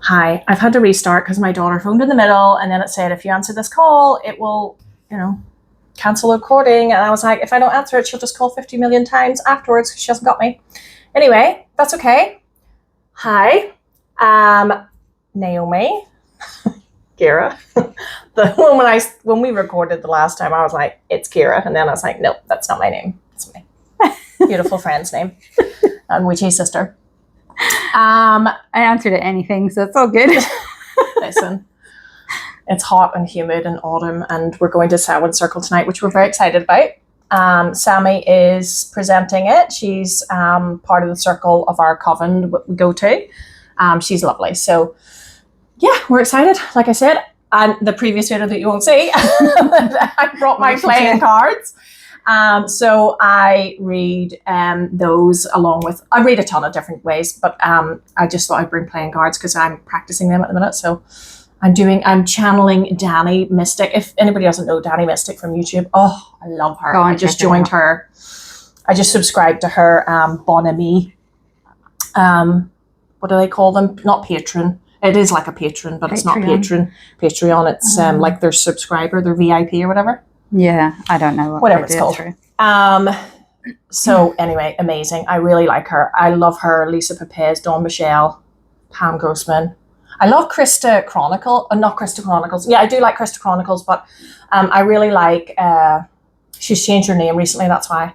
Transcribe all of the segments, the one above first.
Hi, I've had to restart because my daughter phoned in the middle and then it said, if you answer this call, it will, cancel the recording. And I was like, if I don't answer it, she'll just call 50 million times afterwards because she hasn't got me. Anyway, that's okay. Hi, Naomi, Kira. When we recorded the last time, I was like, it's Kira. And then I was like, nope, that's not my name. It's my beautiful friend's name. And Wichi's sister. I answered at anything, so it's all good. Listen, it's hot and humid and autumn, and we're going to Samhain Circle tonight, which we're very excited about. Sammy is presenting it. She's part of the circle of our coven we go to. She's lovely. So, yeah, we're excited. Like I said, and the previous video that you won't see, I brought my playing cards. So I read those along with, I read a ton of different ways, but I just thought I'd bring playing cards because I'm practicing them at the minute. So I'm channeling Danny Mystic. If anybody doesn't know Danny Mystic from YouTube, oh, I love her. I just joined her. I just subscribed to her Bonami. What do they call them? Not Patreon. It is like a Patreon, but it's not Patreon. Patreon, it's like their subscriber, their VIP or whatever. Yeah, I don't know whatever it's called. So anyway, amazing. I really like her. I love her. Lisa Pepez, Dawn Michelle, Pam Grossman. I love Krista Chronicle. Not Krista Chronicles. Yeah, I do like Krista Chronicles, but I really like. She's changed her name recently. That's why.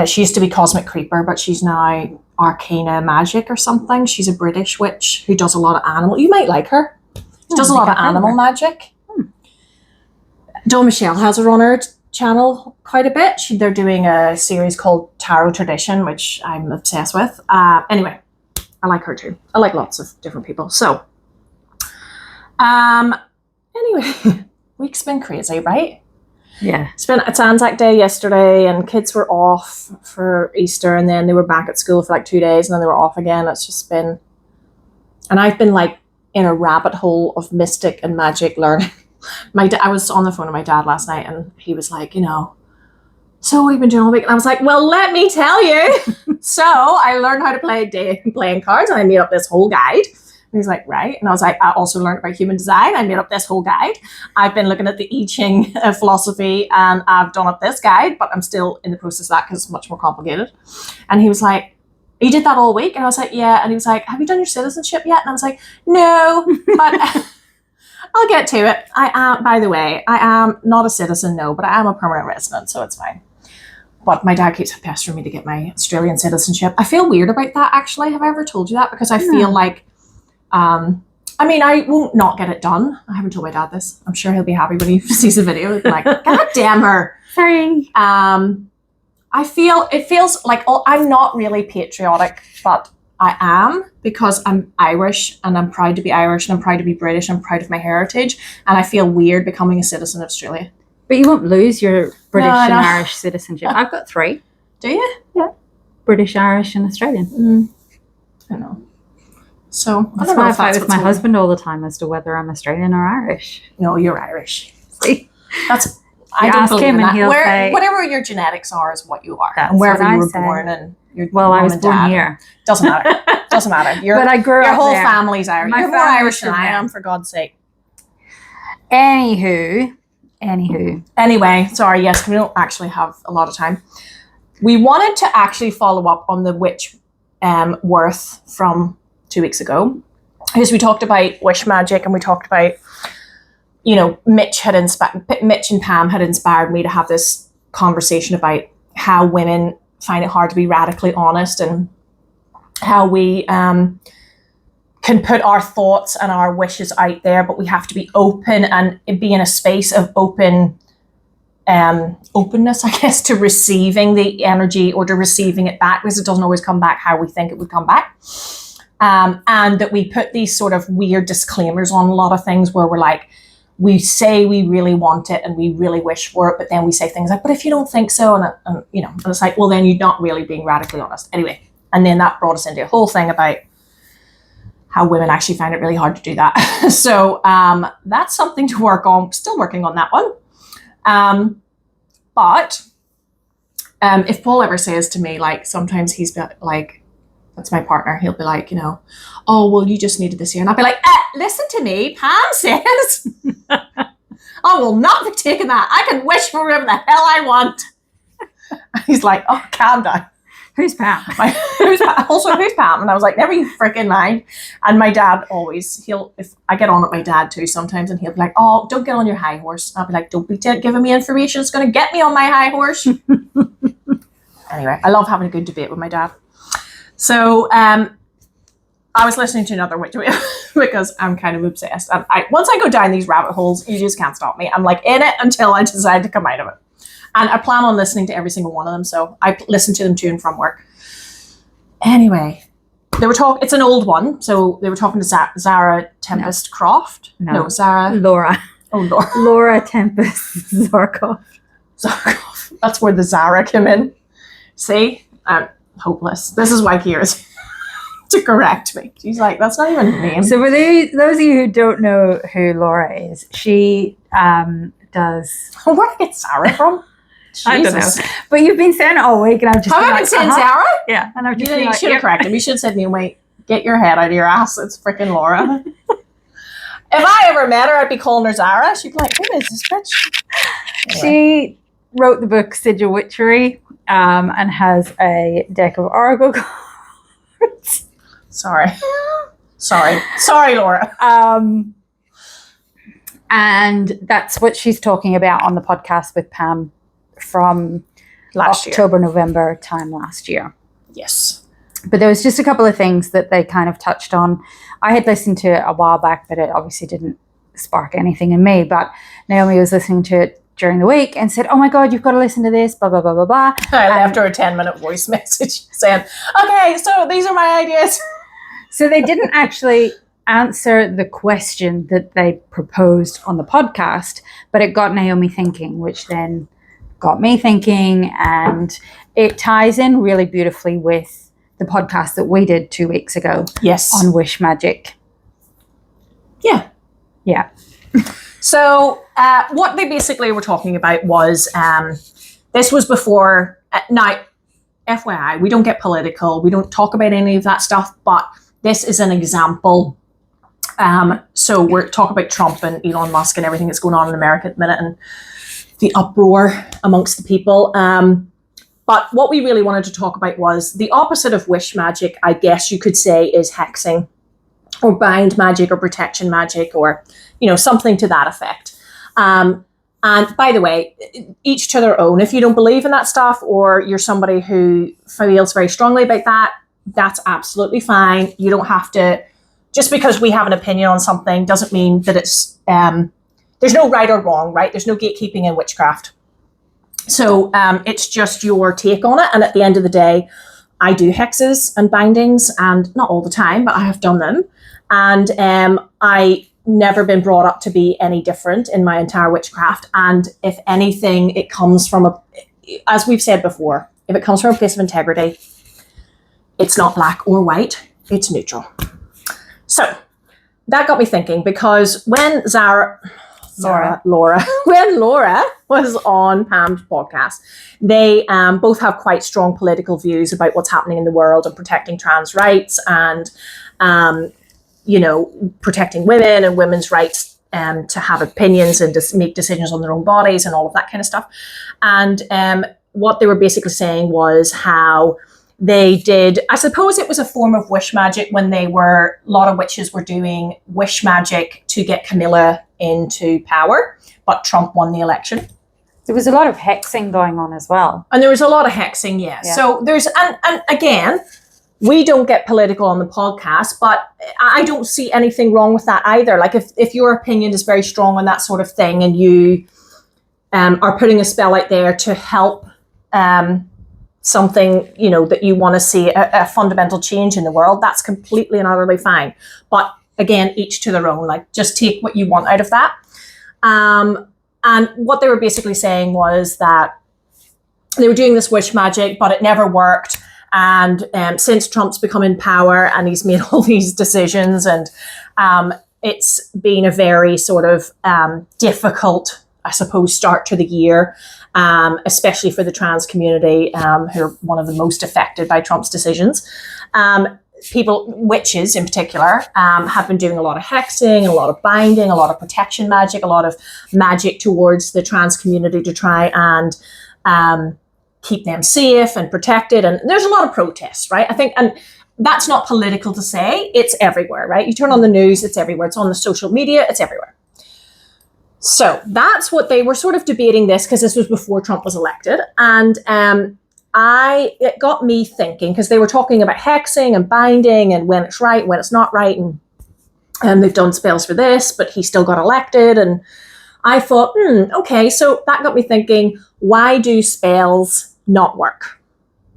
She used to be Cosmic Creeper, but she's now Arcana Magic or something. She's a British witch who does a lot of animal. You might like her. She does a lot of animal magic. Dawn Michelle has her on her channel quite a bit. They're doing a series called Tarot Tradition, which I'm obsessed with. Anyway, I like her too. I like lots of different people. So, anyway, week's been crazy, right? Yeah. It's Anzac Day yesterday and kids were off for Easter and then they were back at school for like 2 days and then they were off again. It's just been, and I've been like in a rabbit hole of mystic and magic learning. I was on the phone with my dad last night and he was like, so what have you been doing all week? And I was like, well, let me tell you. So I learned how to play playing cards and I made up this whole guide. And he's like, right. And I was like, I also learned about human design. I made up this whole guide. I've been looking at the I Ching philosophy and I've done up this guide, but I'm still in the process of that because it's much more complicated. And he was like, you did that all week? And I was like, yeah. And he was like, have you done your citizenship yet? And I was like, no, but I'll get to it. By the way, I am not a citizen, no, but I am a permanent resident, so it's fine. But my dad keeps pestering me to get my Australian citizenship. I feel weird about that, actually. Have I ever told you that? Because I feel like, I won't not get it done. I haven't told my dad this. I'm sure he'll be happy when he sees the video. He'll be like, God damn her. Sorry. It feels like, I'm not really patriotic, but I am because I'm Irish and I'm proud to be Irish and I'm proud to be British. I'm proud of my heritage and I feel weird becoming a citizen of Australia. But you won't lose your British and Irish citizenship. I've got 3. Do you? Yeah. British, Irish and Australian. I know. So that's why I fight with my husband all the time as to whether I'm Australian or Irish. No, you're Irish. See? That's I don't believe in that. He'll say, whatever your genetics are is what you are. And wherever you were born and your mom I was and born dad. Here. Doesn't matter. Doesn't matter. But I grew up your whole there. family's Irish. You're more Irish than I am, for God's sake. Anywho. Anyway, sorry, yes, we don't actually have a lot of time. We wanted to actually follow up on the witch Worth from 2 weeks ago. Because we talked about wish magic and we talked about, Mitch and Pam had inspired me to have this conversation about how women find it hard to be radically honest and how we can put our thoughts and our wishes out there, but we have to be open and be in a space of openness, I guess, to receiving the energy or to receiving it back, because it doesn't always come back how we think it would come back. And that we put these sort of weird disclaimers on a lot of things where we're like, we say we really want it and we really wish for it, but then we say things like, but if you don't think so, and it's like, well, then you're not really being radically honest. Anyway, and then that brought us into a whole thing about how women actually find it really hard to do that. So that's something to work on. Still working on that one. But if Paul ever says to me, like, sometimes he's like, that's my partner, he'll be like, oh, well, you just needed this here. And I'll be like, listen to me, Pam says, I will not be taking that. I can wish for whatever the hell I want. And he's like, oh, calm down. Who's Pam? Who's Pam? And I was like, never you freaking mind. And my dad always, if I get on with my dad too sometimes, and he'll be like, oh, don't get on your high horse. And I'll be like, don't be giving me information. It's going to get me on my high horse. Anyway, I love having a good debate with my dad. So I was listening to another witch because I'm kind of obsessed. And once I go down these rabbit holes, you just can't stop me. I'm like in it until I decide to come out of it. And I plan on listening to every single one of them. So I listen to them to and from work. Anyway, they were talking, it's an old one. So they were talking to Zara Tempest Croft. No, Zara. Laura. Oh, Laura. Laura Tempest Zarkov. Zarkov. That's where the Zara came in. See? I'm hopeless. This is why Kira's to correct me. She's like, that's not even a name. So for those of you who don't know who Laura is, she does... Where did I get Zara from? I don't know. But you've been saying it all week, and I've just been like, saying Zara? Yeah. And I've just you should have corrected me. You should have said, wait, get your head out of your ass. It's freaking Laura. If I ever met her, I'd be calling her Zara. She'd be like, who is this bitch? Anyway. She wrote the book Sigil Witchery and has a deck of oracle cards. Sorry, Laura. And that's what she's talking about on the podcast with Pam from October, November time last year. Yes. But there was just a couple of things that they kind of touched on. I had listened to it a while back, but it obviously didn't spark anything in me. But Naomi was listening to it during the week and said, oh my God, you've got to listen to this, blah, blah, blah, blah, blah. I left her a 10-minute voice message saying, okay, so these are my ideas. So they didn't actually answer the question that they proposed on the podcast, but it got Naomi thinking, which then got me thinking, and it ties in really beautifully with the podcast that we did 2 weeks ago. Yes. On wish magic. Yeah. Yeah. So what they basically were talking about was, this was before, now, FYI, we don't get political, we don't talk about any of that stuff, but this is an example. So we're talking about Trump and Elon Musk and everything that's going on in America at the minute and the uproar amongst the people. But what we really wanted to talk about was the opposite of wish magic, I guess you could say, is hexing or bind magic or protection magic or, something to that effect. And by the way, each to their own. If you don't believe in that stuff or you're somebody who feels very strongly about that, that's absolutely fine. You don't have to, just because we have an opinion on something doesn't mean that it's, there's no right or wrong, right? There's no gatekeeping in witchcraft. So it's just your take on it. And at the end of the day, I do hexes and bindings, and not all the time, but I have done them. And I never been brought up to be any different in my entire witchcraft. And if anything, it comes from as we've said before, if it comes from a place of integrity, it's not black or white, it's neutral. So that got me thinking, because when Laura was on Pam's podcast, they both have quite strong political views about what's happening in the world and protecting trans rights and, protecting women and women's rights to have opinions and to make decisions on their own bodies and all of that kind of stuff. And what they were basically saying was how they did, I suppose it was a form of wish magic when a lot of witches were doing wish magic to get Camilla into power, but Trump won the election. There was a lot of hexing going on as well. And there was a lot of hexing, yeah. So there's, and again, we don't get political on the podcast, but I don't see anything wrong with that either. Like if your opinion is very strong on that sort of thing and you are putting a spell out there to help something, that you want to see a fundamental change in the world, that's completely and utterly fine. But again, each to their own, like just take what you want out of that. And what they were basically saying was that they were doing this wish magic, but it never worked. And since Trump's become in power and he's made all these decisions, and it's been a very sort of difficult, I suppose, start to the year, especially for the trans community, who are one of the most affected by Trump's decisions. People, witches in particular, have been doing a lot of hexing, a lot of binding, a lot of protection magic, a lot of magic towards the trans community to try and keep them safe and protected. And there's a lot of protests, right? I think, and that's not political to say, it's everywhere, right? You turn on the news, it's everywhere. It's on the social media, it's everywhere. So that's what they were sort of debating this, because this was before Trump was elected. And it got me thinking, because they were talking about hexing and binding and when it's right, when it's not right. And they've done spells for this, but he still got elected. And I thought, okay, so that got me thinking, why do spells not work,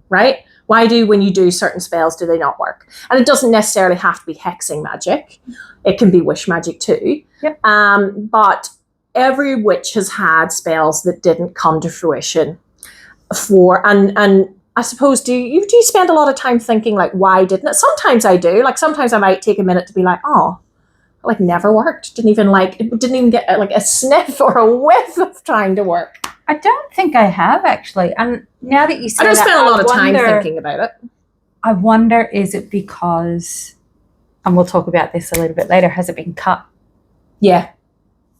right? Why when you do certain spells, do they not work? And it doesn't necessarily have to be hexing magic. It can be wish magic too. Yep. But every witch has had spells that didn't come to fruition and I suppose, do you spend a lot of time thinking, like, why didn't it? Sometimes I do. Like, sometimes I might take a minute to be like, oh, like, never worked. It didn't even get like a sniff or a whiff of trying to work. I don't think I have, actually. And now that you say I don't that, spend a lot of time thinking about it. I wonder, is it because, and we'll talk about this a little bit later, has it been cut? Yeah.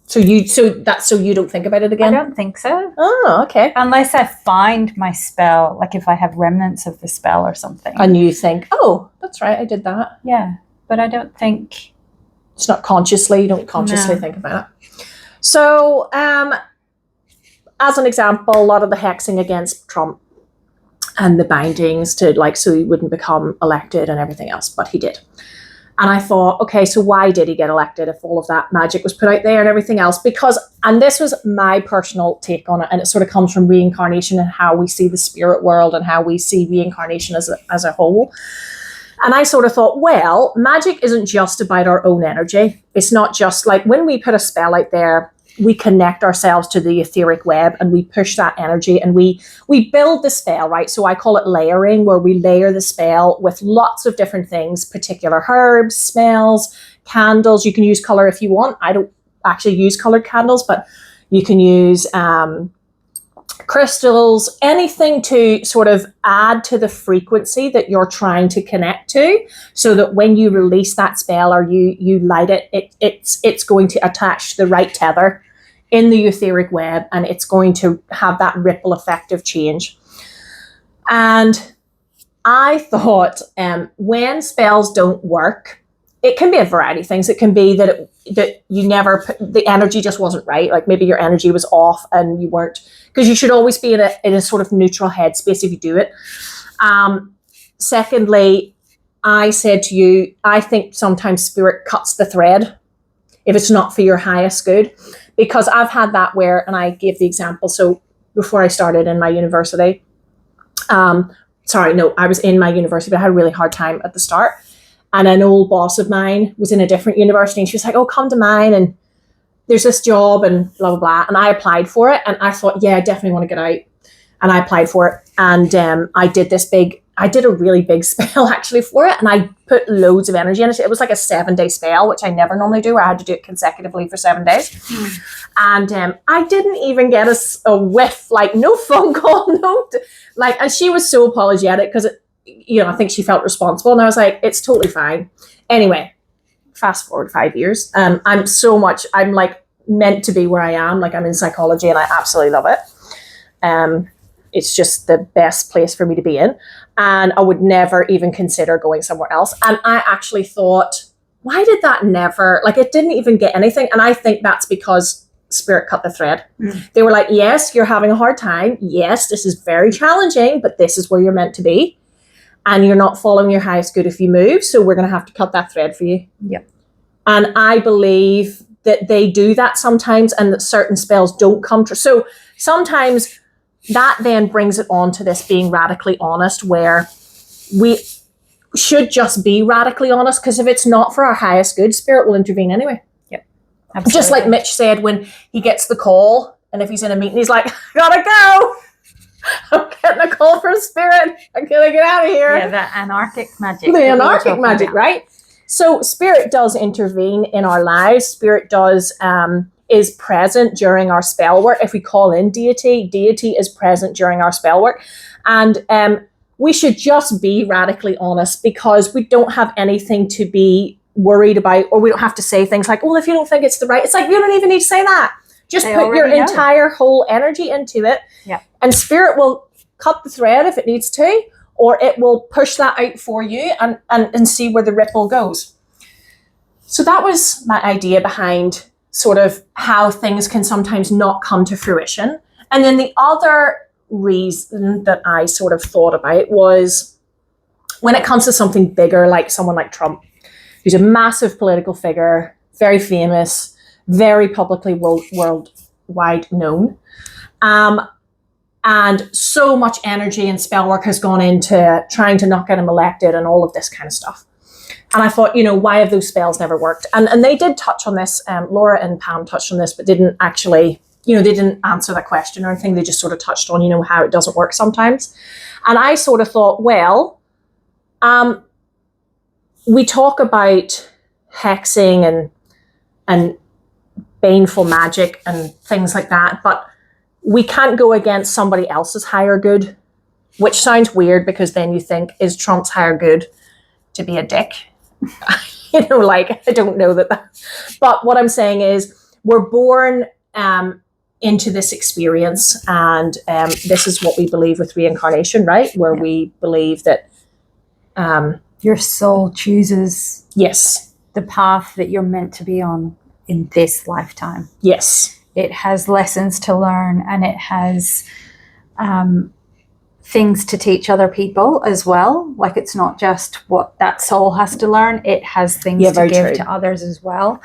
So you don't think about it again? I don't think so. Oh, okay. Unless I find my spell, like if I have remnants of the spell or something. And you think, oh, that's right, I did that. Yeah, but I don't think... It's not consciously, you don't consciously think about it. So, as an example, a lot of the hexing against Trump and the bindings to, like, so he wouldn't become elected and everything else, but he did. And I thought, okay, so why did he get elected if all of that magic was put out there and everything else? Because, and this was my personal take on it, and it sort of comes from reincarnation and how we see the spirit world and how we see reincarnation as a whole. And I sort of thought, well, magic isn't just about our own energy. It's not just like when we put a spell out there, we connect ourselves to the etheric web and we push that energy and we build the spell, right? So I call it layering, where we layer the spell with lots of different things, particular herbs, smells, candles. You can use color if you want. I don't actually use colored candles, but you can use crystals, anything to sort of add to the frequency that you're trying to connect to, so that when you release that spell or you light it, it's going to attach the right tether in the etheric web, and it's going to have that ripple effect of change. And I thought, when spells don't work, it can be a variety of things. It can be that you never the energy just wasn't right. Like maybe your energy was off and you weren't, because you should always be in a sort of neutral headspace if you do it. Secondly, I said to you, I think sometimes spirit cuts the thread if it's not for your highest good, because I've had that where, and I gave the example. So before I started in my university, I was in my university, but I had a really hard time at the start. And an old boss of mine was in a different university, and she was like, oh, come to mine, and there's this job, and blah, blah, blah. And I applied for it, and I thought, yeah, I definitely want to get out. And I applied for it, and I did a really big spell actually for it, and I put loads of energy in it. It was like a 7-day spell, which I never normally do, where I had to do it consecutively for 7 days. And I didn't even get a whiff, like no phone call, and she was so apologetic because I think she felt responsible, and I was like, it's totally fine. Anyway, fast forward 5 years. I'm like meant to be where I am. Like I'm in psychology and I absolutely love it. It's just the best place for me to be in. And I would never even consider going somewhere else. And I actually thought, why did that never, it didn't even get anything. And I think that's because spirit cut the thread. They were like, yes, you're having a hard time. Yes, this is very challenging, but this is where you're meant to be. And you're not following your highest good if you move. So we're going to have to cut that thread for you. Yep. And I believe that they do that sometimes, and that certain spells don't come true. So sometimes that then brings it on to this being radically honest, where we should just be radically honest, because if it's not for our highest good, spirit will intervene anyway. Yep. Absolutely. Just like Mitch said when he gets the call, and if he's in a meeting, he's like, gotta go. I'm getting a call from spirit. I'm gonna get out of here. Yeah, the anarchic magic. The anarchic magic, right? So spirit does intervene in our lives. Spirit does is present during our spell work. If we call in deity, deity is present during our spell work. And we should just be radically honest, because we don't have anything to be worried about, or we don't have to say things like, well, if you don't think it's the right, it's like, you don't even need to say that. Just They put your already know. entire whole energy into it. Yeah. And spirit will cut the thread if it needs to, or it will push that out for you and see where the ripple goes. So that was my idea behind sort of how things can sometimes not come to fruition. And then the other reason that I sort of thought about was when it comes to something bigger, like someone like Trump, who's a massive political figure, very famous, very publicly worldwide known. And so much energy and spell work has gone into trying to not get him elected and all of this kind of stuff. And I thought, why have those spells never worked? And they did touch on this. Laura and Pam touched on this, but didn't actually, they didn't answer that question or anything. They just sort of touched on, how it doesn't work sometimes. And I sort of thought, well, we talk about hexing and baneful magic and things like that, but we can't go against somebody else's higher good, which sounds weird because then you think, is Trump's higher good to be a dick? I don't know that. But what I'm saying is we're born into this experience, and this is what we believe with reincarnation, right? Where we believe that your soul chooses yes, the path that you're meant to be on in this lifetime. yes, It has lessons to learn, and it has things to teach other people as well. Like, it's not just what that soul has to learn. It has things to give true. to others as well.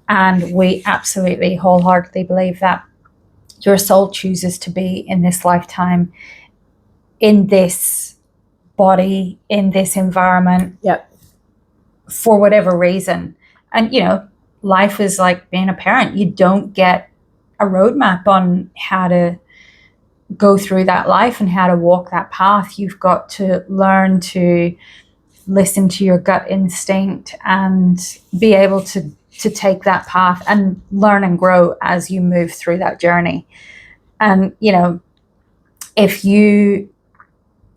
And we absolutely wholeheartedly believe that your soul chooses to be in this lifetime, in this body, in this environment, yep, for whatever reason. And, life is like being a parent. You don't get a roadmap on how to go through that life and how to walk that path. You've got to learn to listen to your gut instinct and be able to take that path and learn and grow as you move through that journey. And,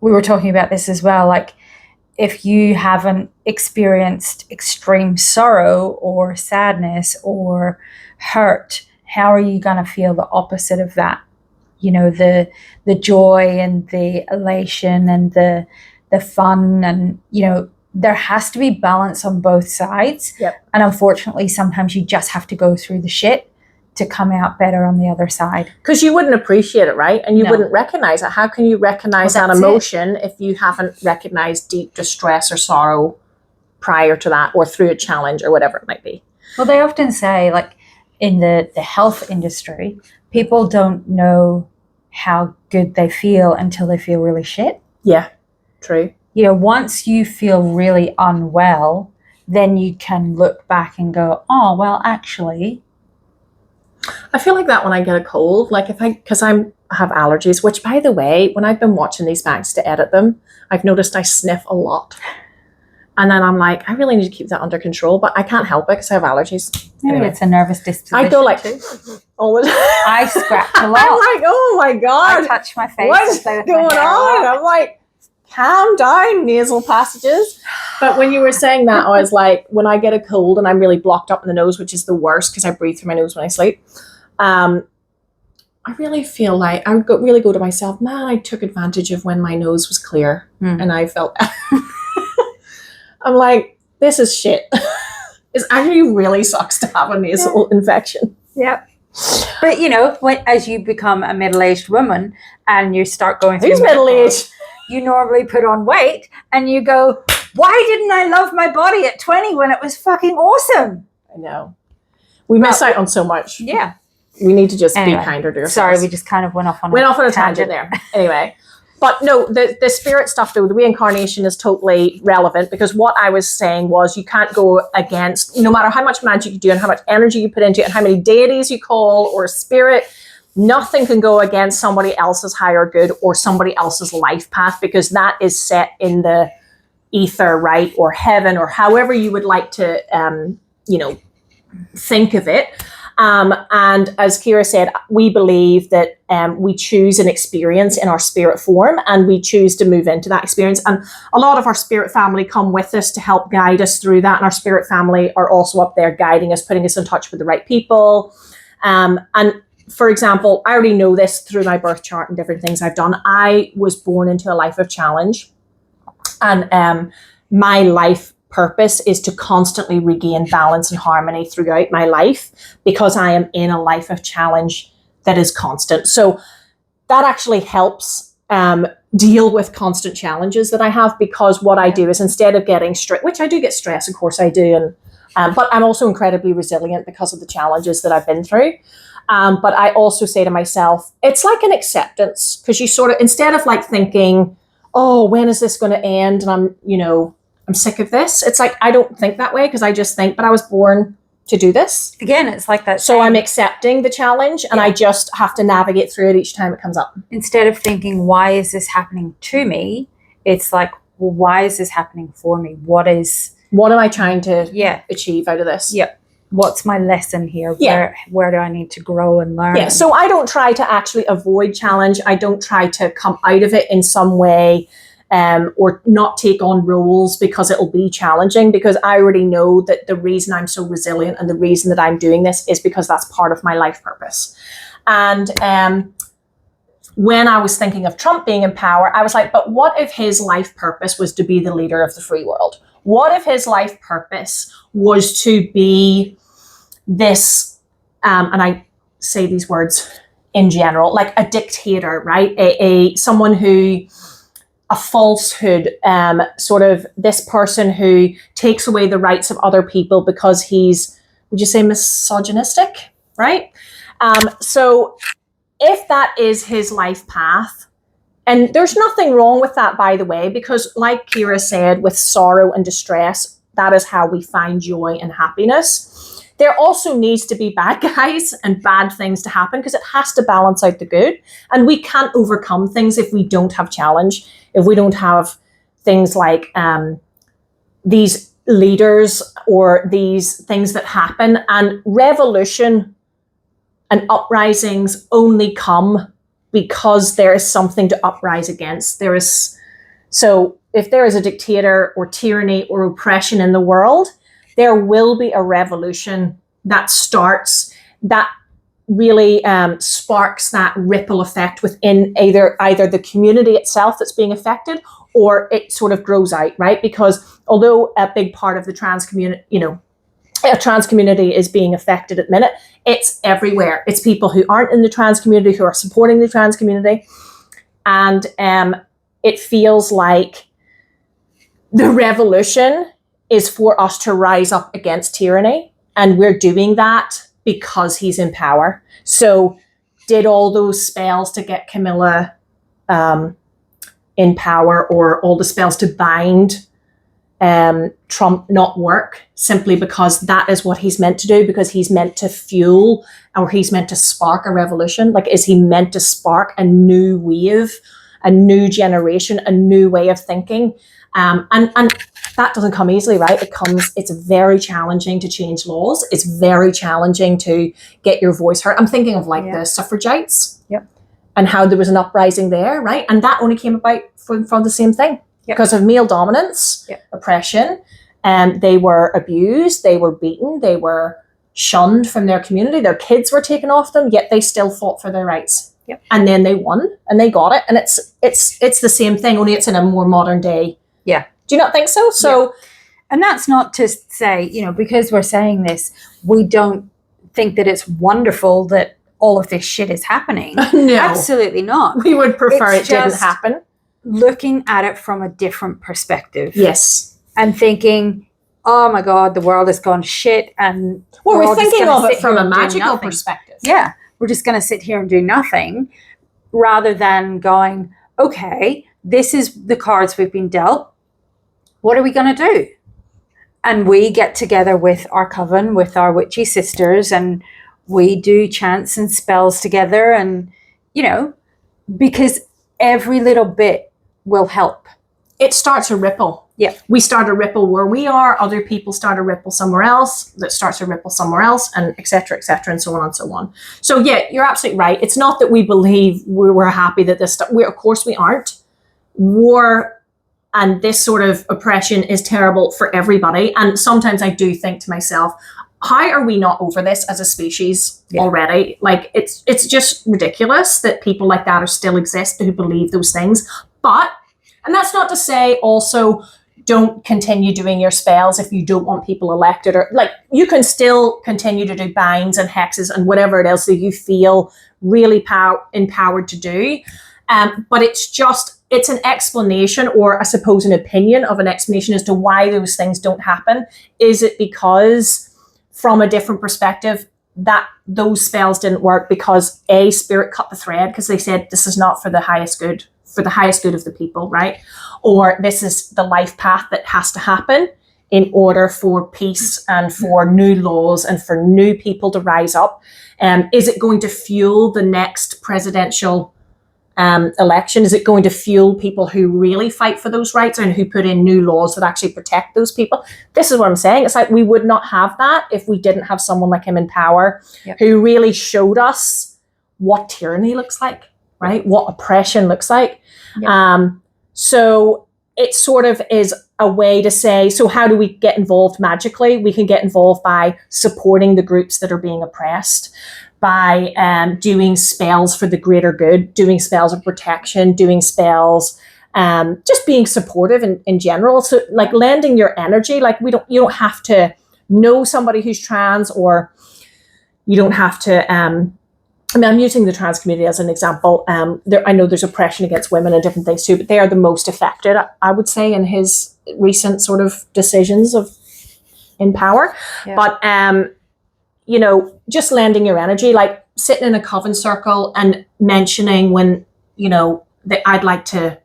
we were talking about this as well, like, if you haven't experienced extreme sorrow or sadness or hurt, how are you going to feel the opposite of that? The joy and the elation and the fun, and, there has to be balance on both sides. Yep. And unfortunately, sometimes you just have to go through the shit to come out better on the other side. Because you wouldn't appreciate it, right? And you wouldn't recognize it. How can you recognize that emotion if you haven't recognized deep distress or sorrow prior to that, or through a challenge or whatever it might be? Well, they often say, like, in the health industry, people don't know how good they feel until they feel really shit. Yeah, true. Once you feel really unwell, then you can look back and go, oh, well, actually. I feel like that when I get a cold, like because I have allergies, which, by the way, when I've been watching these bags to edit them, I've noticed I sniff a lot. And then I'm like, I really need to keep that under control, but I can't help it because I have allergies. Maybe Anyway. it's a nervous disposition. I go like all the time. I scratch a lot. I'm like, oh my God. I touch my face. What's and going on? I'm like, calm down, nasal passages. But when you were saying that, I was like, when I get a cold and I'm really blocked up in the nose, which is the worst because I breathe through my nose when I sleep, I really feel like I would really go to myself, man, I took advantage of when my nose was clear and I felt I'm like, this is shit. It actually really sucks to have a nasal infection. Yep. But as you become a middle-aged woman and you start going through Who's middle-aged? you normally put on weight and you go, why didn't I love my body at 20 when it was fucking awesome? I know. We miss out on so much. Yeah. We need to just be kinder to ourselves. Sorry, we just kind of went off on a tangent there. Anyway. But no, the spirit stuff though, the reincarnation is totally relevant, because what I was saying was you can't go against, no matter how much magic you do and how much energy you put into it and how many deities you call or spirit, nothing can go against somebody else's higher good or somebody else's life path, because that is set in the ether, right? Or heaven, or however you would like to, think of it. And as Kira said, we believe that we choose an experience in our spirit form, and we choose to move into that experience. And a lot of our spirit family come with us to help guide us through that. And our spirit family are also up there guiding us, putting us in touch with the right people. And for example, I already know this through my birth chart and different things I've done. I was born into a life of challenge, and my life purpose is to constantly regain balance and harmony throughout my life, because I am in a life of challenge that is constant. So that actually helps deal with constant challenges that I have, because what I do is, instead of getting stressed, which I do get stressed, of course I do, and but I'm also incredibly resilient because of the challenges that I've been through. But I also say to myself, it's like an acceptance, because you sort of, instead of like thinking, oh, when is this going to end? And I'm sick of this. It's like, I don't think that way, because I just think, but I was born to do this. Again, it's like that. So I'm accepting the challenge, and I just have to navigate through it each time it comes up. Instead of thinking, why is this happening to me? It's like, well, why is this happening for me? What am I trying to achieve out of this? Yeah. What's my lesson here? Yeah. Where do I need to grow and learn? Yeah. So I don't try to actually avoid challenge. I don't try to come out of it in some way, or not take on roles because it'll be challenging, because I already know that the reason I'm so resilient and the reason that I'm doing this is because that's part of my life purpose. And when I was thinking of Trump being in power, I was like, but what if his life purpose was to be the leader of the free world? What if his life purpose was to be this, and I say these words in general, like a dictator, right? Someone who, a falsehood, sort of this person who takes away the rights of other people because he's, would you say, misogynistic, right? So if that is his life path, and there's nothing wrong with that, by the way, because like Kira said, with sorrow and distress, that is how we find joy and happiness. There also needs to be bad guys and bad things to happen, because it has to balance out the good. And we can't overcome things if we don't have challenge, if we don't have things like these leaders or these things that happen. And revolution and uprisings only come because there is something to uprise against. So if there is a dictator or tyranny or oppression in the world, there will be a revolution that starts, that really sparks that ripple effect within either the community itself that's being affected, or it sort of grows out, right? Because although a big part of the trans community, a trans community is being affected at the minute, it's everywhere. It's people who aren't in the trans community who are supporting the trans community. And it feels like the revolution is for us to rise up against tyranny. And we're doing that because he's in power. So did all those spells to get Camilla in power, or all the spells to bind Trump, not work, simply because that is what he's meant to do, because he's meant to fuel, or he's meant to spark a revolution? Like, is he meant to spark a new wave, a new generation, a new way of thinking? And that doesn't come easily, right? It's very challenging to change laws. It's very challenging to get your voice heard. I'm thinking of the suffragettes, and how there was an uprising there, right? And that only came about from the same thing. Because of male dominance, oppression, and they were abused, they were beaten, they were shunned from their community, their kids were taken off them, yet they still fought for their rights. And then they won, and they got it, and it's the same thing, only it's in a more modern day. Do you not think so? So, and that's not to say, because we're saying this, we don't think that it's wonderful that all of this shit is happening. No. Absolutely not. We would prefer it didn't happen. Looking at it from a different perspective. Yes. And thinking, oh my God, the world has gone shit. And we're thinking of it from a magical perspective. Yeah. We're just going to sit here and do nothing, rather than going, okay, this is the cards we've been dealt. What are we going to do? And we get together with our coven, with our witchy sisters, and we do chants and spells together. And, because every little bit will help. It starts a ripple. Yeah. We start a ripple where we are, other people start a ripple somewhere else, that starts a ripple somewhere else, and et cetera, and so on and so on. So yeah, you're absolutely right. It's not that we believe we're happy that this stuff, of course we aren't. War and this sort of oppression is terrible for everybody. And sometimes I do think to myself, how are we not over this as a species already? Like it's just ridiculous that people like that are still exist who believe those things. But, and that's not to say also don't continue doing your spells if you don't want people elected, or like you can still continue to do binds and hexes and whatever it is that you feel really empowered to do. But it's an explanation, or I suppose an opinion of an explanation as to why those things don't happen. Is it because from a different perspective that those spells didn't work because a spirit cut the thread because they said this is not for the highest good of the people, right? Or this is the life path that has to happen in order for peace and for new laws and for new people to rise up. Is it going to fuel the next presidential election? Is it going to fuel people who really fight for those rights and who put in new laws that actually protect those people? This is what I'm saying. It's like we would not have that if we didn't have someone like him in power who really showed us what tyranny looks like, right? What oppression looks like. So it sort of is a way to say, so how do we get involved magically? We can get involved by supporting the groups that are being oppressed, by doing spells for the greater good, doing spells of protection, doing spells, just being supportive in general. So like lending your energy, like you don't have to know somebody who's trans, or you don't have to, I'm using the trans community as an example. I know there's oppression against women and different things too, but they are the most affected, I would say, in his recent sort of decisions in power. Yeah. But, just lending your energy, like sitting in a coven circle and mentioning when, that I'd like to,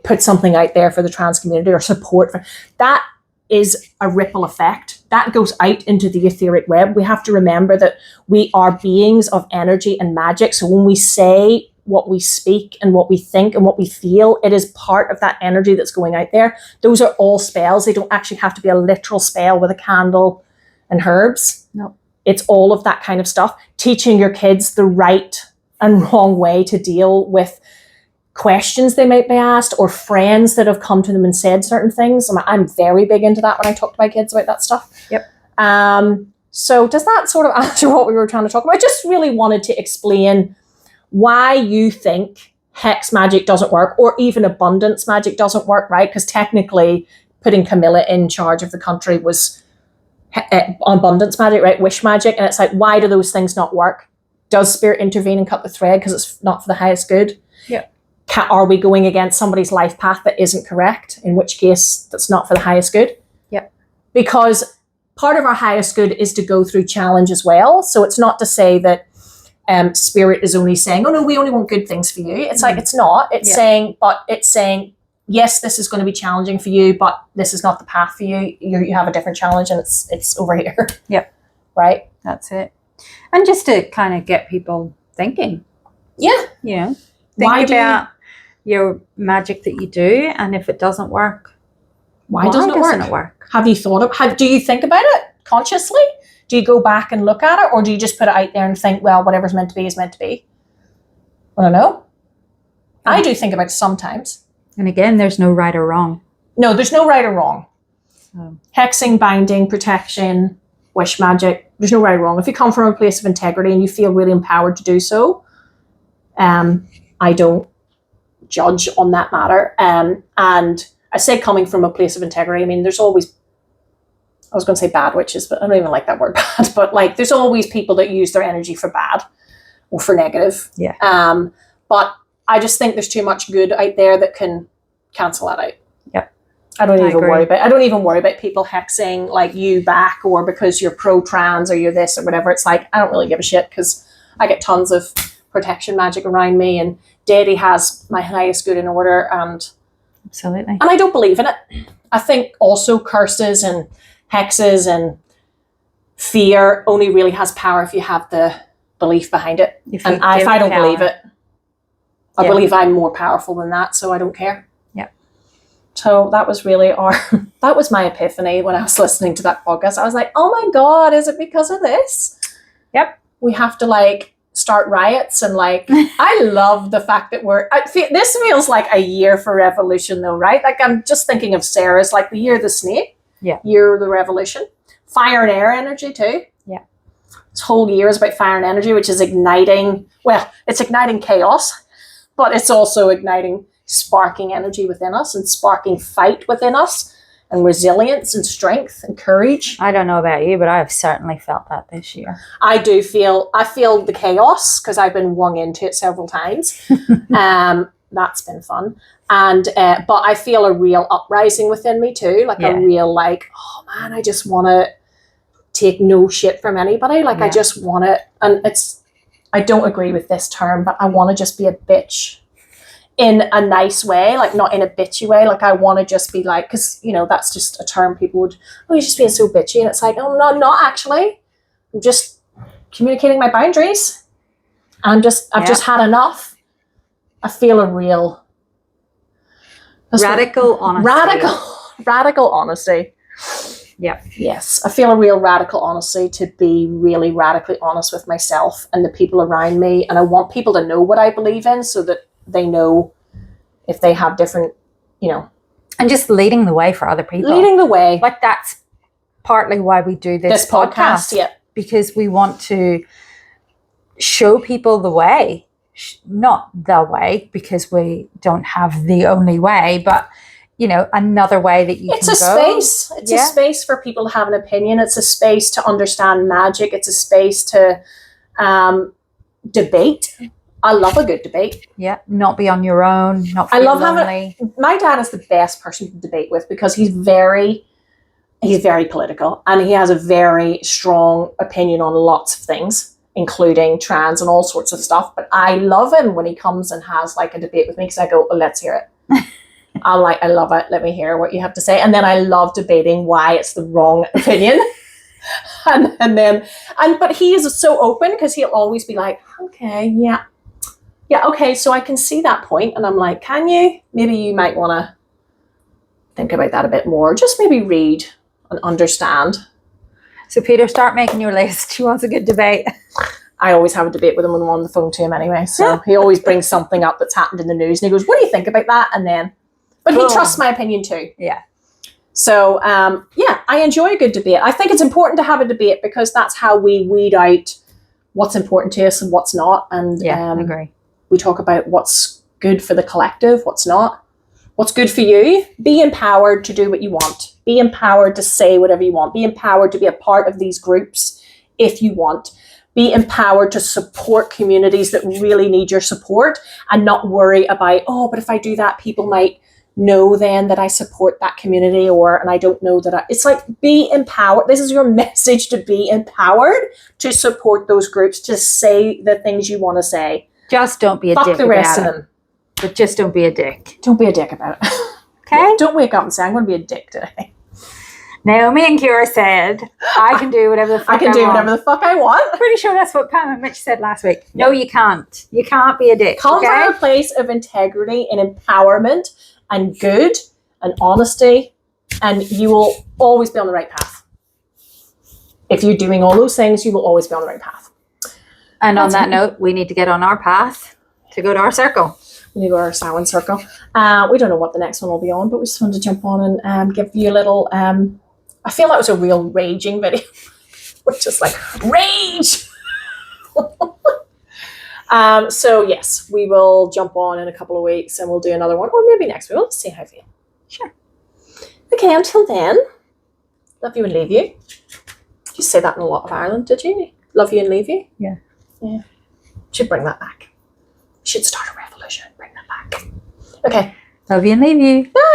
put something out there for the trans community or support for that is a ripple effect that goes out into the etheric web. We have to remember that we are beings of energy and magic. So when we say what we speak and what we think and what we feel, it is part of that energy that's going out there. Those are all spells. They don't actually have to be a literal spell with a candle and herbs. No. It's all of that kind of stuff. Teaching your kids the right and wrong way to deal with questions they might be asked, or friends that have come to them and said certain things. I'm very big into that when I talk to my kids about that stuff. Yep. So does that sort of answer what we were trying to talk about? I just really wanted to explain why you think hex magic doesn't work, or even abundance magic doesn't work, right? Because technically putting Camilla in charge of the country was abundance magic, right? Wish magic. And it's like, why do those things not work? Does spirit intervene and cut the thread because it's not for the highest good? Yeah. Are we going against somebody's life path that isn't correct? In which case, that's not for the highest good. Yeah. Because part of our highest good is to go through challenge as well. So it's not to say that spirit is only saying, oh no, we only want good things for you. It's like, it's not. It's saying, yes, this is going to be challenging for you, but this is not the path for you. You have a different challenge, and it's over here. Yep. Right? That's it. And just to kind of get people thinking. Yeah. Think about your magic that you do, and if it doesn't work, why doesn't it work? Have you thought of, do you think about it consciously? Do you go back and look at it, or do you just put it out there and think, well, whatever's meant to be is meant to be? I don't know. I do think about it sometimes. And again, there's no right or wrong. No, there's no right or wrong. Hexing, binding, protection, wish magic, there's no right or wrong. If you come from a place of integrity and you feel really empowered to do so, I don't judge on that matter. And I say coming from a place of integrity, I mean, there's always, I was going to say bad witches, but I don't even like that word bad, but like there's always people that use their energy for bad or for negative. Yeah. But I just think there's too much good out there that can cancel that out. Yep. I don't even worry about people hexing like you back, or because you're pro-trans or you're this or whatever. It's like, I don't really give a shit, because I get tons of protection magic around me, and Deity has my highest good in order, and absolutely. And I don't believe in it. I think also curses and hexes and fear only really has power if you have the belief behind it. If I don't believe it, I believe I'm more powerful than that, so I don't care. Yeah. So that was really that was my epiphany when I was listening to that podcast. I was like, oh my God, is it because of this? Yep. We have to like start riots and like, I love the fact that this feels like a year for revolution though, right? Like I'm just thinking of Sarah's, like the year of the snake, year of the revolution, fire and air energy too. Yeah. This whole year is about fire and energy, which is igniting, well, it's igniting chaos, but it's also igniting sparking energy within us and sparking fight within us and resilience and strength and courage. I don't know about you, but I have certainly felt that this year. I feel the chaos because I've been wrung into it several times. That's been fun. And, but I feel a real uprising within me too. Like a real like, oh man, I just want to take no shit from anybody. Like I just want to, and I don't agree with this term, but I want to just be a bitch. In a nice way, like not in a bitchy way. Like I want to just be like, because that's just a term people would, oh, you're just being so bitchy, and it's like, oh no, not actually. I'm just communicating my boundaries. I've just had enough. I feel a real radical honesty. Radical honesty. Yeah. Yes, I feel a real radical honesty to be really radically honest with myself and the people around me, and I want people to know what I believe in so that they know if they have different, and just leading the way for other people. Leading the way. Like that's partly why we do this podcast. Yeah. Because we want to show people the way, not the way, because we don't have the only way, but another way that you can go. Space. It's a space for people to have an opinion. It's a space to understand magic. It's a space to debate. I love a good debate. Yeah, not be on your own. Not feel lonely. My dad is the best person to debate with because he's very political and he has a very strong opinion on lots of things, including trans and all sorts of stuff. But I love him when he comes and has like a debate with me because I go, oh, let's hear it. I'm like, I love it. Let me hear what you have to say. And then I love debating why it's the wrong opinion. But he is so open because he'll always be like, okay, yeah, okay, so I can see that point. And I'm like, can you? Maybe you might want to think about that a bit more. Just maybe read and understand. So Peter, start making your list. He wants a good debate. I always have a debate with him when I'm on the phone to him anyway. So he always brings something up that's happened in the news. And he goes, what do you think about that? And then, but he trusts my opinion too. Yeah. So, I enjoy a good debate. I think it's important to have a debate because that's how we weed out what's important to us and what's not. And I agree. We talk about what's good for the collective, what's not, what's good for you. Be empowered to do what you want. Be empowered to say whatever you want. Be empowered to be a part of these groups if you want. Be empowered to support communities that really need your support and not worry about, oh, but if I do that, people might know then that I support that community and I don't know that it's like, be empowered. This is your message, to be empowered to support those groups, to say the things you want to say. Just don't be a dick. Fuck the rest of them. But just don't be a dick. Don't be a dick about it. Okay? Don't wake up and say, I'm going to be a dick today. Naomi and Kira said, I can do whatever the fuck I want. Whatever the fuck I want. Pretty sure that's what Pam and Mitch said last week. No, you can't. You can't be a dick. Come from a place of integrity and empowerment and good and honesty, and you will always be on the right path. If you're doing all those things, you will always be on the right path. And on that note, we need to get on our path to go to our circle. We need to go to our Samhain circle. We don't know what the next one will be on, but we just wanted to jump on and give you a little... I feel that was a real raging video. We're just like, rage! So yes, we will jump on in a couple of weeks and we'll do another one, or maybe next week. We'll just see how I feel. Sure. Okay, until then, love you and leave you. You say that in a lot of Ireland, did you? Love you and leave you? Yeah. Should bring that back. Should start a revolution. Bring that back. Okay. Love you and leave you. Bye.